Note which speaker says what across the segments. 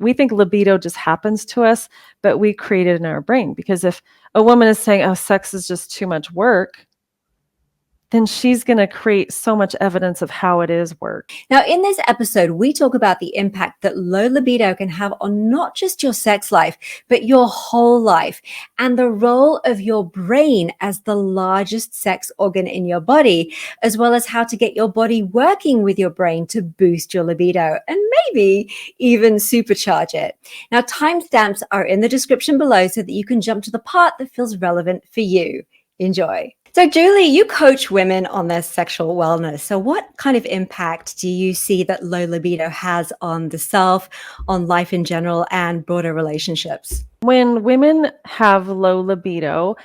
Speaker 1: we think libido just happens to us, but we create it in our brain. Because if a woman is saying, oh, sex is just too much work, then she's going to create so much evidence of how it is work.
Speaker 2: Now, in this episode, we talk about the impact that low libido can have on not just your sex life, but your whole life, and the role of your brain as the largest sex organ in your body, as well as how to get your body working with your brain to boost your libido and maybe even supercharge it. Now, timestamps are in the description below so that you can jump to the part that feels relevant for you. Enjoy. So, Julie, you coach women on their sexual wellness. So what kind of impact do you see that low libido has on the self, on life in general, and broader relationships?
Speaker 1: When women have low libido,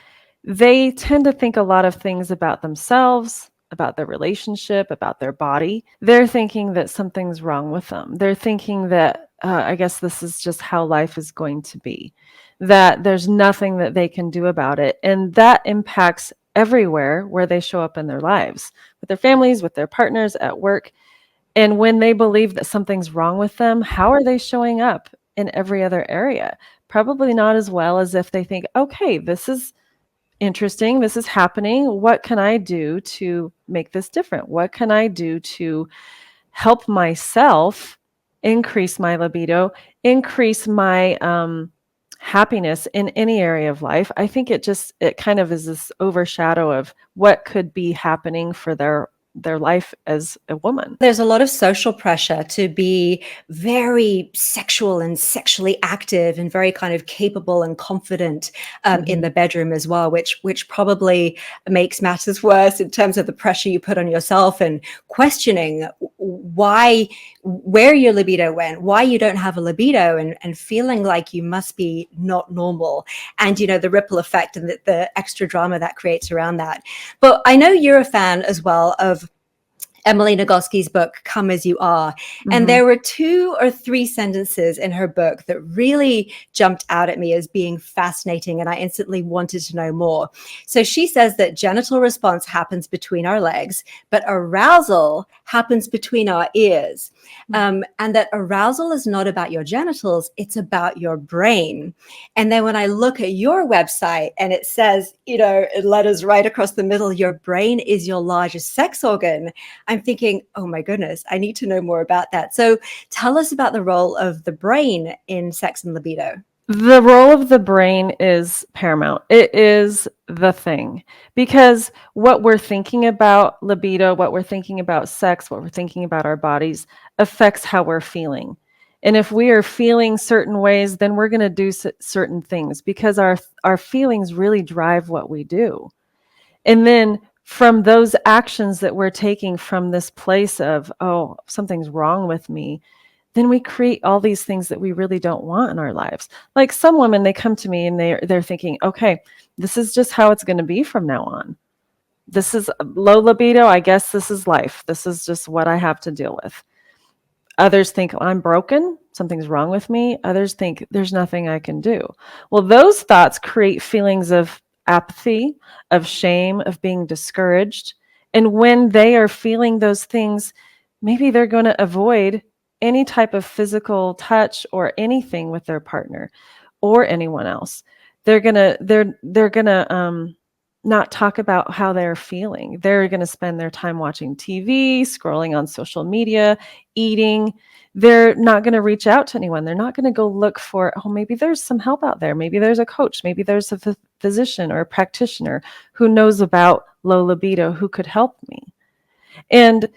Speaker 1: they tend to think a lot of things about themselves, about their relationship, about their body. They're thinking that something's wrong with them. They're thinking that, I guess this is just how life is going to be, that there's nothing that they can do about it. And that impacts everywhere where they show up in their lives, with their families, with their partners, at work. And when they believe that something's wrong with them, how are they showing up in every other area? Probably not as well as if they think, okay, this is interesting, this is happening. What can I do to make this different? What can I do to help myself increase my libido, increase my happiness in any area of life? I think it kind of is this overshadow of what could be happening for their life as a woman.
Speaker 2: There's a lot of social pressure to be very sexual and sexually active and very kind of capable and confident in the bedroom as well, which probably makes matters worse in terms of the pressure you put on yourself and questioning where your libido went, why you don't have a libido, and feeling like you must be not normal, and the ripple effect and the extra drama that creates around that. But I know you're a fan as well of Emily Nagoski's book, Come As You Are. And there were 2 or 3 sentences in her book that really jumped out at me as being fascinating, and I instantly wanted to know more. So she says that genital response happens between our legs, but arousal happens between our ears. And that arousal is not about your genitals, it's about your brain. And then when I look at your website and it says, in letters right across the middle, your brain is your largest sex organ, I'm thinking, oh my goodness, I need to know more about that. So tell us about the role of the brain in sex and libido.
Speaker 1: The role of the brain is paramount. It is the thing, because what we're thinking about libido, what we're thinking about sex, what we're thinking about our bodies affects how we're feeling. And if we are feeling certain ways, then we're going to do certain things, because our feelings really drive what we do. And then from those actions that we're taking from this place of, oh, something's wrong with me, then we create all these things that we really don't want in our lives. Like some women, they come to me and they're thinking, okay, this is just how it's going to be from now on. This is low libido. I guess this is life. This is just what I have to deal with. Others think, I'm broken, something's wrong with me. Others think there's nothing I can do. Well, those thoughts create feelings of apathy, of shame, of being discouraged. And when they are feeling those things, maybe they're going to avoid any type of physical touch or anything with their partner or anyone else. They're gonna not talk about how they're feeling. They're gonna spend their time watching TV, scrolling on social media, eating. They're not gonna reach out to anyone. They're not gonna go look for, oh, maybe there's some help out there. Maybe there's a coach. Maybe there's a physician or a practitioner who knows about low libido who could help me. And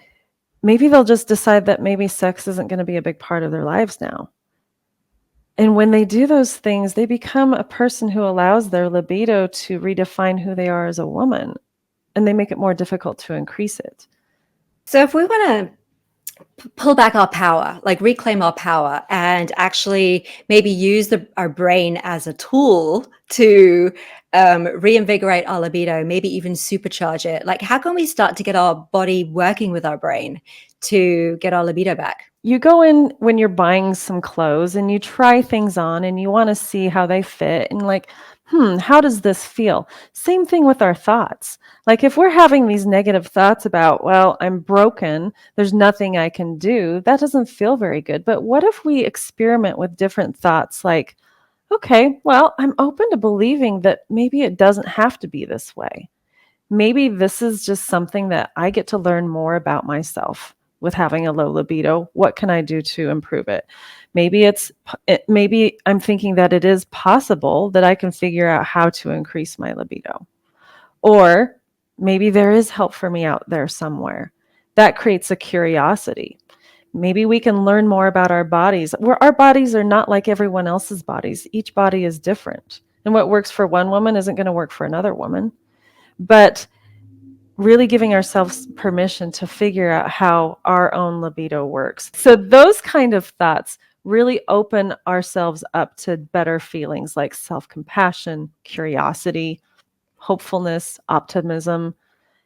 Speaker 1: maybe they'll just decide that maybe sex isn't going to be a big part of their lives now. And when they do those things, they become a person who allows their libido to redefine who they are as a woman, and they make it more difficult to increase it.
Speaker 2: So if we want to pull back our power, like reclaim our power, and actually maybe use our brain as a tool to reinvigorate our libido, maybe even supercharge it, like how can we start to get our body working with our brain to get our libido back?
Speaker 1: You go in when you're buying some clothes and you try things on and you want to see how they fit, and like, How does this feel? Same thing with our thoughts. Like if we're having these negative thoughts about, well, I'm broken, there's nothing I can do, that doesn't feel very good. But what if we experiment with different thoughts like, okay, well, I'm open to believing that maybe it doesn't have to be this way. Maybe this is just something that I get to learn more about myself with having a low libido. What can I do to improve it? Maybe I'm thinking that it is possible that I can figure out how to increase my libido. Or maybe there is help for me out there somewhere. That creates a curiosity. Maybe we can learn more about our bodies. Where our bodies are not like everyone else's bodies. Each body is different. And what works for one woman isn't going to work for another woman. But really giving ourselves permission to figure out how our own libido works. So those kind of thoughts really open ourselves up to better feelings like self-compassion, curiosity, hopefulness, optimism,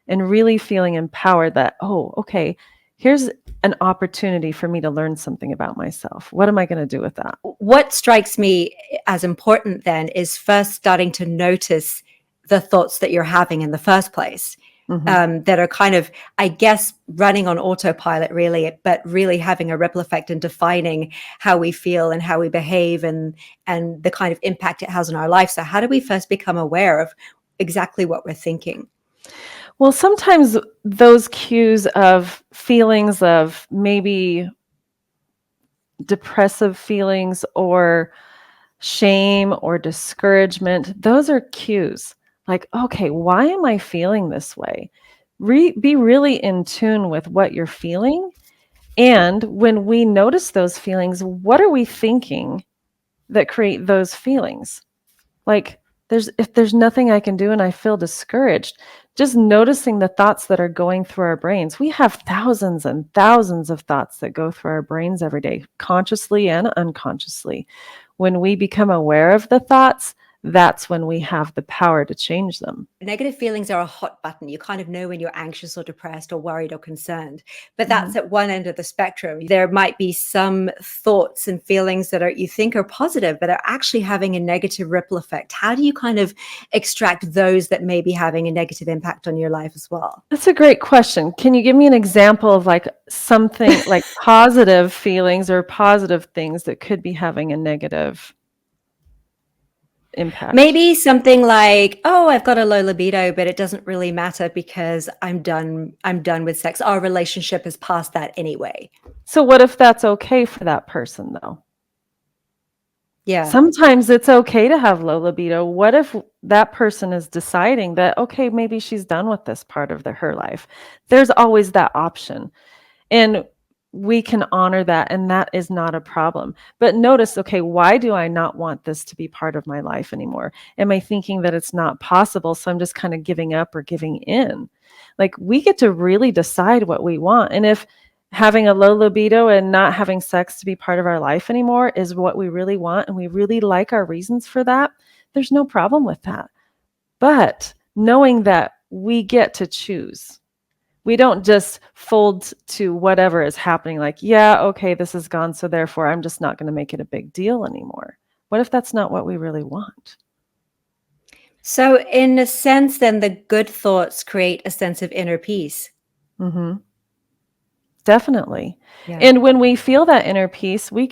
Speaker 1: and really feeling empowered that, oh, okay, here's an opportunity for me to learn something about myself. What am I going to do with that?
Speaker 2: What strikes me as important then is first starting to notice the thoughts that you're having in the first place. That are kind of, I guess, running on autopilot, really, but really having a ripple effect and defining how we feel and how we behave and the kind of impact it has on our life. So how do we first become aware of exactly what we're thinking?
Speaker 1: Well, sometimes those cues of feelings of maybe depressive feelings or shame or discouragement, those are cues. Like, okay, why am I feeling this way? Be really in tune with what you're feeling. And when we notice those feelings, what are we thinking that create those feelings? Like, if there's nothing I can do and I feel discouraged, just noticing the thoughts that are going through our brains. We have thousands and thousands of thoughts that go through our brains every day, consciously and unconsciously. When we become aware of the thoughts, that's when we have the power to change them.
Speaker 2: Negative feelings are a hot button. You kind of know when you're anxious or depressed or worried or concerned, but
Speaker 1: Mhm.
Speaker 2: that's at one end of the spectrum. There might be some thoughts and feelings that you think are positive, but are actually having a negative ripple effect. How do you kind of extract those that may be having a negative impact on your life as well?
Speaker 1: That's a great question. Can you give me an example of like something like positive feelings or positive things that could be having a negative impact?
Speaker 2: Maybe something like, oh, I've got a low libido, but it doesn't really matter because I'm done with sex. Our relationship is past that anyway.
Speaker 1: So what if that's okay for that person though?
Speaker 2: Yeah.
Speaker 1: Sometimes it's okay to have low libido. What if that person is deciding that, okay, maybe she's done with this part of her life? There's always that option. And we can honor that, and that is not a problem. But notice, okay, why do I not want this to be part of my life anymore? Am I thinking that it's not possible, so I'm just kind of giving up or giving in? Like, we get to really decide what we want. And if having a low libido and not having sex to be part of our life anymore is what we really want, and we really like our reasons for that, there's no problem with that. But knowing that we get to choose, we don't just fold to whatever is happening, like, yeah, okay, this is gone, so therefore I'm just not going to make it a big deal anymore. What if that's not what we really want?
Speaker 2: So, in a sense, then the good thoughts create a sense of inner peace.
Speaker 1: Hmm. Definitely.
Speaker 2: Yeah.
Speaker 1: And when we feel that inner peace, we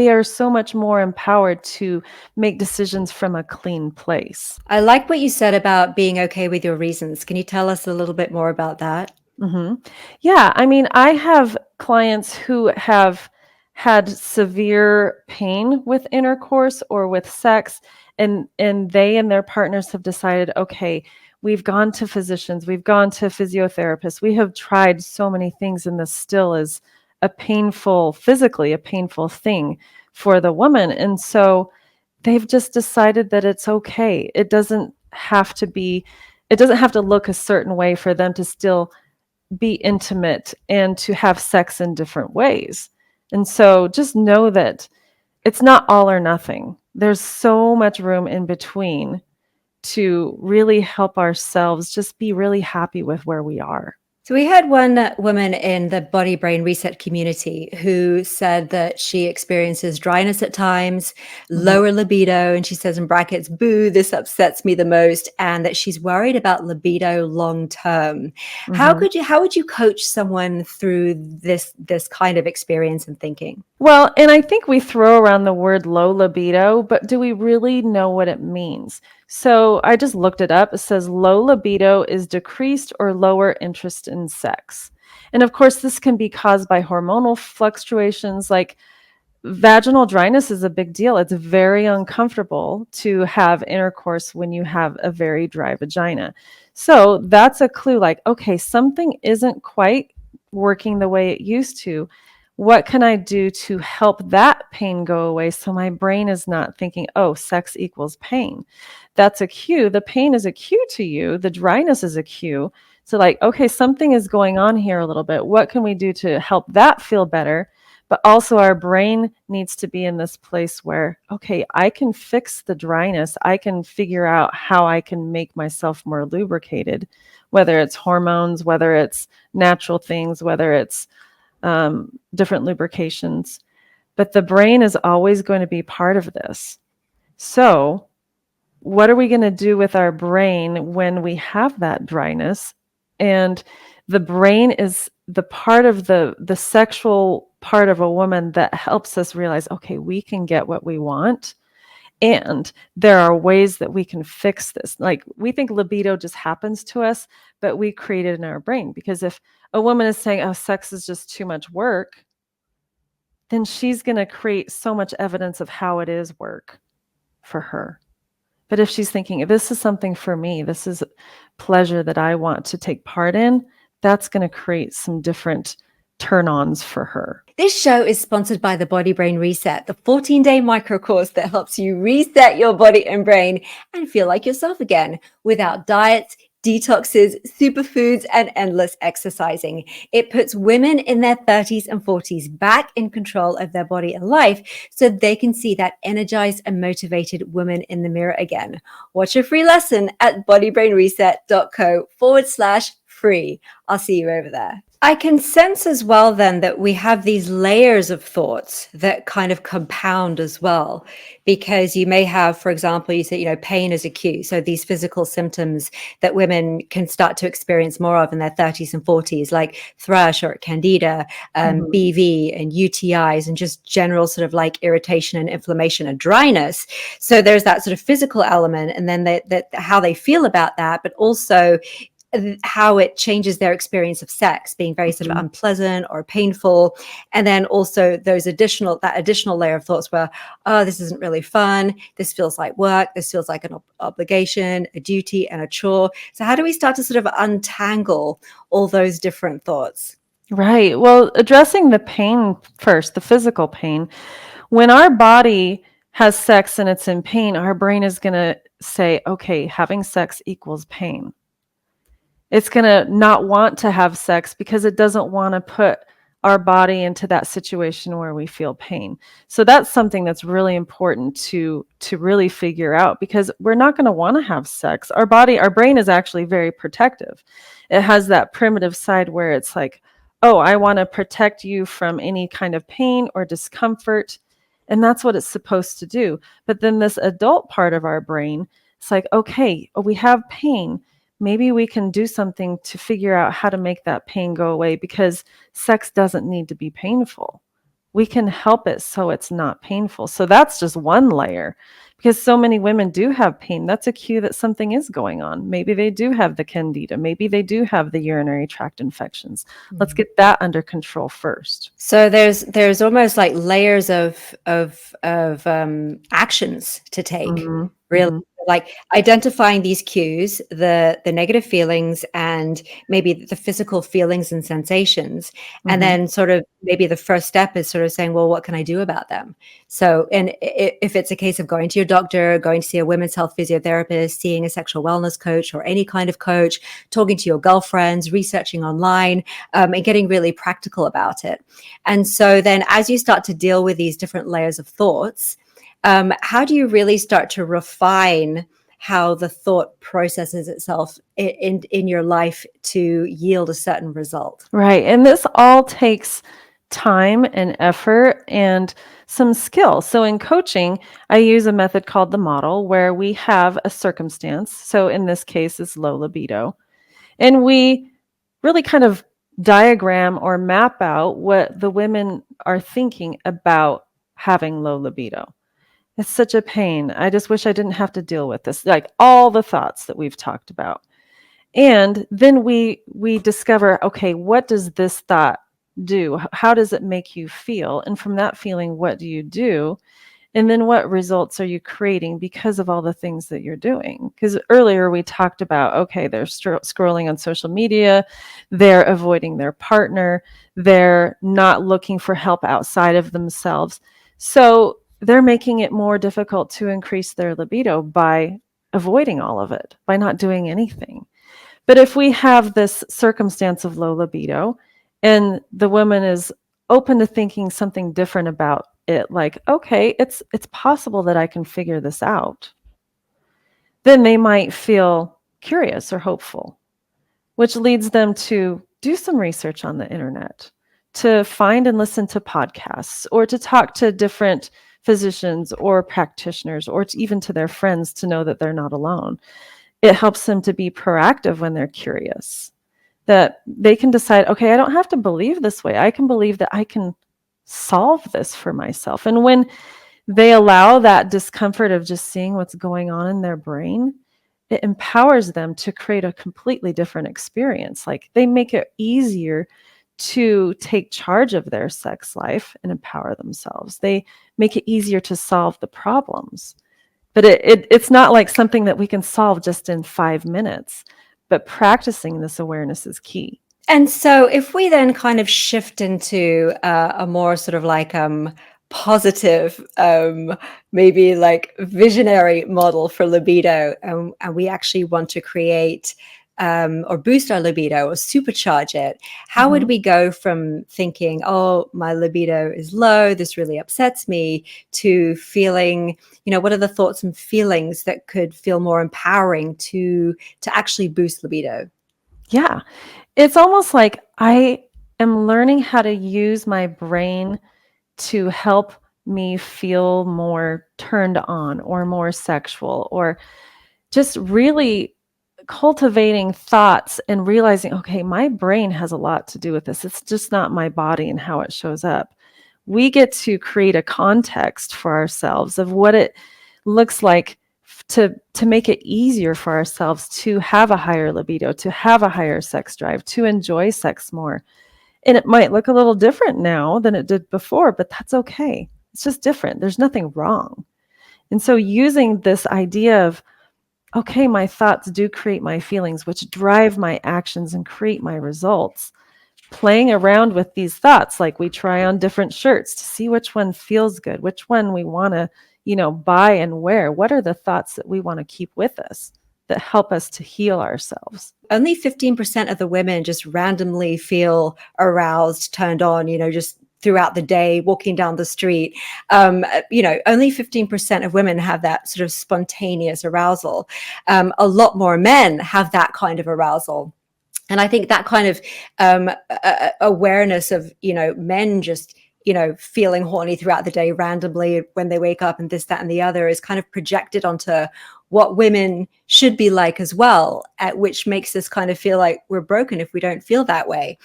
Speaker 1: are so much more empowered to make decisions from a clean place.
Speaker 2: I like what you said about being okay with your reasons. Can you tell us a little bit more about that?
Speaker 1: Hmm. Yeah, I mean, I have clients who have had severe pain with intercourse or with sex, and they and their partners have decided, okay, we've gone to physicians, we've gone to physiotherapists, we have tried so many things, and this still is physically a painful thing for the woman. And so they've just decided that it's okay. It doesn't have to look a certain way for them to still be intimate and to have sex in different ways. And so just know that it's not all or nothing. There's so much room in between to really help ourselves just be really happy with where we are.
Speaker 2: So we had one woman in the body brain reset community who said that she experiences dryness at times,
Speaker 1: Mhm,
Speaker 2: lower libido, and she says in brackets, boo, this upsets me the most, and that she's worried about libido long term.
Speaker 1: mhm.
Speaker 2: How would you coach someone through this kind of experience and thinking?
Speaker 1: Well, and I think we throw around the word low libido, but do we really know what it means? So I just looked it up. It says low libido is decreased or lower interest in sex. And of course, this can be caused by hormonal fluctuations. Like vaginal dryness is a big deal. It's very uncomfortable to have intercourse when you have a very dry vagina. So that's a clue like, okay, something isn't quite working the way it used to. What can I do to help that pain go away so my brain is not thinking, oh, sex equals pain? That's a cue. The pain is a cue to you, the dryness is a cue. So, like, okay, something is going on here a little bit. What can we do to help that feel better? But also, our brain needs to be in this place where, okay, I can fix the dryness. I can figure out how I can make myself more lubricated, whether it's hormones, whether it's natural things, whether it's different lubrications. But the brain is always going to be part of this. So, what are we going to do with our brain when we have that dryness? And the brain is the part of the sexual part of a woman that helps us realize, okay, we can get what we want. And there are ways that we can fix this. Like we think libido just happens to us, but we create it in our brain. Because if a woman is saying, oh, sex is just too much work, then she's going to create so much evidence of how it is work for her. But if she's thinking, if this is something for me, this is pleasure that I want to take part in, that's going to create some different turn ons for her.
Speaker 2: This show is sponsored by the Body Brain Reset, the 14-day micro course that helps you reset your body and brain and feel like yourself again without diets, detoxes, superfoods, and endless exercising. It puts women in their 30s and 40s back in control of their body and life so they can see that energized and motivated woman in the mirror again. Watch a free lesson at bodybrainreset.co/free. I'll see you over there. I can sense as well then that we have these layers of thoughts that kind of compound as well, because you may have, for example, you say, pain is a cue. So these physical symptoms that women can start to experience more of in their 30s and 40s, like thrush or candida,
Speaker 1: Mhm.
Speaker 2: BV and UTIs, and just general sort of like irritation and inflammation and dryness. So there's that sort of physical element, and then that how they feel about that, but also how it changes their experience of sex being very sort of
Speaker 1: Mhm.
Speaker 2: unpleasant or painful. And then also that additional layer of thoughts where, oh, this isn't really fun, this feels like work, this feels like an obligation, a duty, and a chore. So how do we start to sort of untangle all those different thoughts?
Speaker 1: Right. Well, addressing the pain first, the physical pain. When our body has sex and it's in pain, our brain is going to say, okay, having sex equals pain. It's going to not want to have sex because it doesn't want to put our body into that situation where we feel pain. So that's something that's really important to really figure out, because we're not going to want to have sex. Our brain is actually very protective. It has that primitive side where it's like, oh, I want to protect you from any kind of pain or discomfort. And that's what it's supposed to do. But then this adult part of our brain, it's like, okay, we have pain, maybe we can do something to figure out how to make that pain go away, because sex doesn't need to be painful. We can help it so it's not painful. So that's just one layer, because so many women do have pain. That's a cue that something is going on. Maybe they do have the candida. Maybe they do have the urinary tract infections. Let's get that under control first.
Speaker 2: So there's almost like layers of actions to take,
Speaker 1: Mhm,
Speaker 2: really,
Speaker 1: mhm,
Speaker 2: like identifying these cues, the negative feelings, and maybe the physical feelings and sensations, and
Speaker 1: mhm.
Speaker 2: then sort of maybe the first step is sort of saying, well, what can I do about them? So, and if it's a case of going to your doctor, going to see a women's health physiotherapist, seeing a sexual wellness coach or any kind of coach, talking to your girlfriends, researching online, and getting really practical about it. And so then as you start to deal with these different layers of thoughts, how do you really start to refine how the thought processes itself in your life to yield a certain result.
Speaker 1: Right. And this all takes time and effort and some skill. So in coaching, I use a method called the model where we have a circumstance. So in this case, it's low libido. And we really kind of diagram or map out what the women are thinking about having low libido. It's such a pain. I just wish I didn't have to deal with this, like all the thoughts that we've talked about. And then we discover, okay, what does this thought do? How does it make you feel? And from that feeling, what do you do? And then what results are you creating because of all the things that you're doing? Because earlier we talked about, okay, they're scrolling on social media, they're avoiding their partner, they're not looking for help outside of themselves. So they're making it more difficult to increase their libido by avoiding all of it, by not doing anything. But if we have this circumstance of low libido and the woman is open to thinking something different about it, like, okay, it's possible that I can figure this out, then they might feel curious or hopeful, which leads them to do some research on the internet, to find and listen to podcasts, or to talk to different physicians or practitioners, or even to their friends to know that they're not alone. It helps them to be proactive when they're curious, that they can decide, okay, I don't have to believe this way. I can believe that I can solve this for myself. And when they allow that discomfort of just seeing what's going on in their brain, it empowers them to create a completely different experience. Like they make it easier to take charge of their sex life and empower themselves. They make it easier to solve the problems. But it's not like something that we can solve just in 5 minutes. But practicing this awareness is key.
Speaker 2: And so if we then kind of shift into a more sort of like positive, maybe like visionary model for libido, and we actually want to create or boost our libido or supercharge it, how would we go from thinking, oh, my libido is low, this really upsets me, to feeling, what are the thoughts and feelings that could feel more empowering to actually boost libido?
Speaker 1: Yeah. It's almost like I am learning how to use my brain to help me feel more turned on or more sexual, or just really cultivating thoughts and realizing, okay, my brain has a lot to do with this. It's just not my body and how it shows up. We get to create a context for ourselves of what it looks like to make it easier for ourselves to have a higher libido, to have a higher sex drive, to enjoy sex more. And it might look a little different now than it did before, but that's okay. It's just different. There's nothing wrong. And so using this idea of, okay, my thoughts do create my feelings, which drive my actions and create my results. Playing around with these thoughts, like we try on different shirts to see which one feels good, which one we want to, buy and wear. What are the thoughts that we want to keep with us that help us to heal ourselves?
Speaker 2: Only 15% of the women just randomly feel aroused, turned on, just throughout the day, walking down the street. Only 15% of women have that sort of spontaneous arousal. A lot more men have that kind of arousal. And I think that kind of awareness of, men just, feeling horny throughout the day randomly when they wake up and this, that, and the other is kind of projected onto what women should be like as well, which makes us kind of feel like we're broken if we don't feel that way.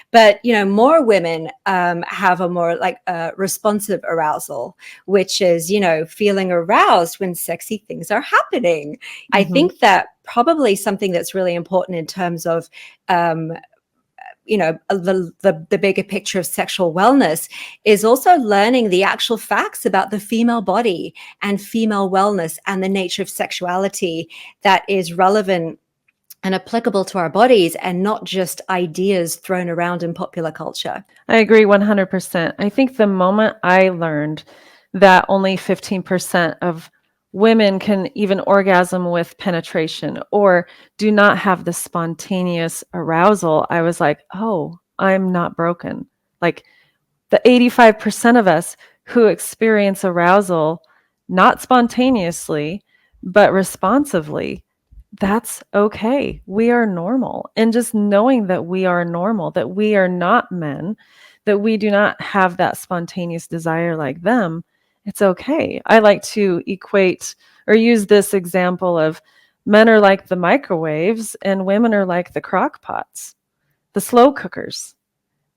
Speaker 2: But, more women have a more like responsive arousal, which is, feeling aroused when sexy things are happening. I think that probably something that's really important in terms of the bigger picture of sexual wellness is also learning the actual facts about the female body and female wellness and the nature of sexuality that is relevant and applicable to our bodies, and not just ideas thrown around in popular culture.
Speaker 1: I agree 100%. I think the moment I learned that only 15% of women can even orgasm with penetration or do not have the spontaneous arousal, I was like, oh, I'm not broken. Like the 85% of us who experience arousal, not spontaneously, but responsively, that's okay. We are normal. And just knowing that we are normal, that we are not men, that we do not have that spontaneous desire like them, it's okay. I like to equate or use this example of men are like the microwaves and women are like the crock pots, the slow cookers.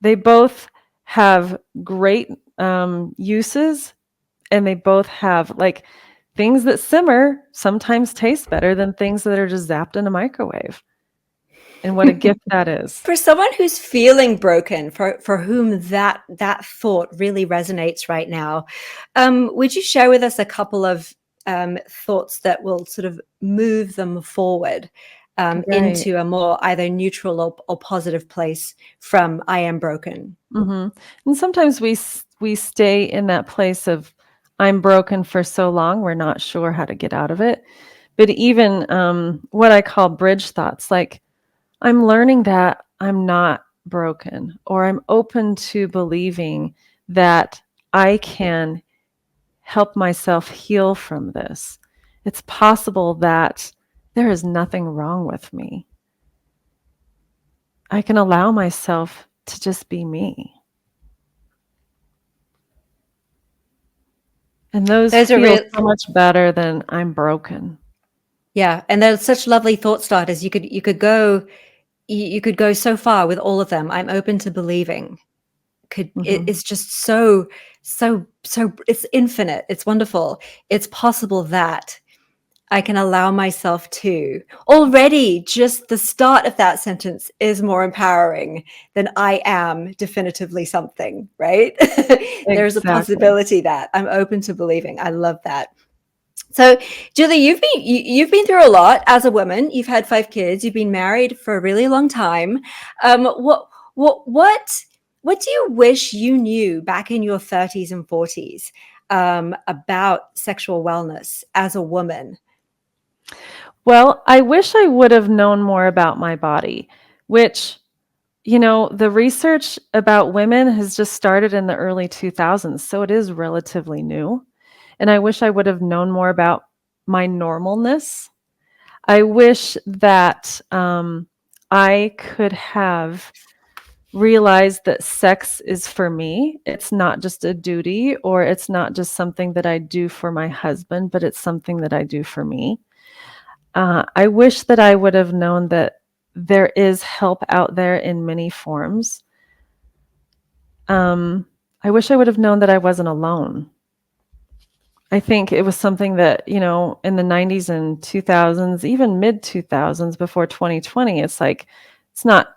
Speaker 1: They both have great uses, and they both have like things that simmer sometimes taste better than things that are just zapped in a microwave. And what a gift that is.
Speaker 2: For someone who's feeling broken, for whom that thought really resonates right now, would you share with us a couple of thoughts that will sort of move them forward
Speaker 1: Right.
Speaker 2: into a more either neutral or positive place from "I am broken"?
Speaker 1: And sometimes we stay in that place of I'm broken for so long, we're not sure how to get out of it. But even what I call bridge thoughts, like I'm learning that I'm not broken, or I'm open to believing that I can help myself heal from this. It's possible that there is nothing wrong with me. I can allow myself to just be me. And those
Speaker 2: Those are
Speaker 1: feel
Speaker 2: real.
Speaker 1: so much better than I'm broken.
Speaker 2: Yeah, and they're such lovely thought starters. You could go so far with all of them. I'm open to believing.
Speaker 1: Mhm.
Speaker 2: It's just so it's infinite. It's wonderful. It's possible that I can allow myself to. Already, just the start of that sentence is more empowering than I am definitively something, right? There's a
Speaker 1: Exactly.
Speaker 2: possibility that I'm open to believing. I love that. So, Julie, you've been through a lot as a woman. You've had 5 kids. You've been married for a really long time. What what do you wish you knew back in your 30s and 40s about sexual wellness as a woman?
Speaker 1: Well, I wish I would have known more about my body, which, the research about women has just started in the early 2000s, so it is relatively new. And I wish I would have known more about my normalness. I wish that I could have realized that sex is for me. It's not just a duty, or it's not just something that I do for my husband, but it's something that I do for me. I wish that I would have known that there is help out there in many forms. I wish I would have known that I wasn't alone. I think it was something that, in the 90s and 2000s, even mid 2000s before 2020, it's like, it's not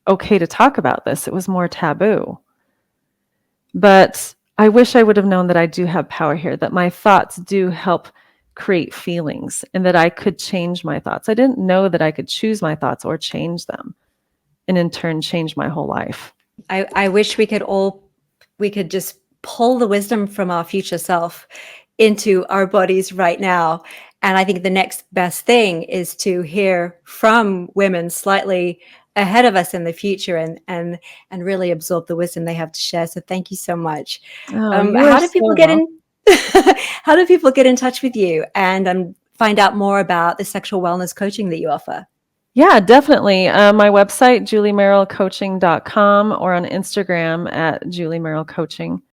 Speaker 1: okay to talk about this. It was more taboo. But I wish I would have known that I do have power here, that my thoughts do help create feelings and that I could change my thoughts. I didn't know that I could choose my thoughts or change them and in turn change my whole life.
Speaker 2: I wish we could just pull the wisdom from our future self into our bodies right now. And I think the next best thing is to hear from women slightly ahead of us in the future and really absorb the wisdom they have to share. So thank you so much.
Speaker 1: Oh, you are
Speaker 2: How do
Speaker 1: so
Speaker 2: people get in
Speaker 1: welcome.
Speaker 2: how do people get in touch with you and find out more about the sexual wellness coaching that you offer?
Speaker 1: Yeah, definitely. My website, juliemerrillcoaching.com, or on Instagram at juliemerrillcoaching.